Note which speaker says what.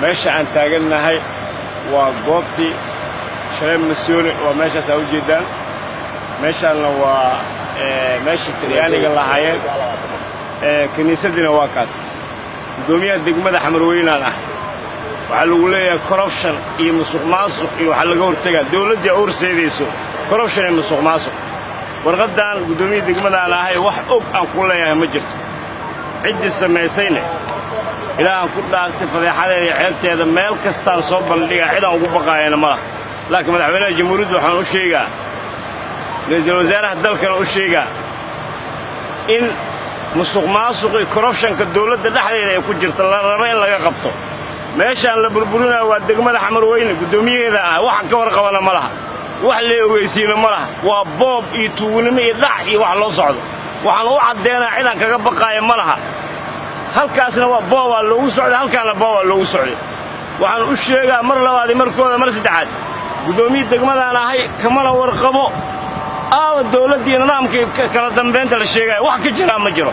Speaker 1: meesha aan taagannahay waa goobtii Shareem Mas'uuli oo meeshaas u jeedaan meeshaana waa meeshii Talyaaniga lahaayeen kaniisadina waa kaas gudoomiyaha degmada Xamarweyne ah waxa lagu leeyahay corruption iyo musuqmaasuq iyo waxa laga hortagaa dawladda urseedayso corruption iyo musuqmaasuq warqadan gudoomiyaha degmada aan ahay wax og aan ku leeyahay ma jirto cid sameysayna ilaa ku dhaartay fadeexadeeda ceebteeda meel kastaan soo bandhiga cid aan ugu baqaayana ma laha laakiin madaxweynaha jamhuuriyadda waxaan u sheegaa ra'iisul wasaaraha dalkana u sheegaa in musuqmaasuq iyo corruptionka dawladda dhexdeeda ay ku jirto la rabo in laga qabto meeshaan la burburinayo waa degmada Xamarweyne gudoomiyaheeda ah wax ka warqabana ma laha wax la ogeysiina ma laha waa boob iyo tuugnimo iyo dhac iyo wax loo socdo waxaan u cadeynaa cid aan kaga baqaaya ma laha halkaasna waa boob loogu socdo halkaana boob loogu socdo waxaan u sheegaa mar labaad markooda mar saddexaad gudoomiyaha degmadaan ahay kamana warqabo dawladda iyo nidaamka kala dambeynta la sheegay wax ka jira ma jiro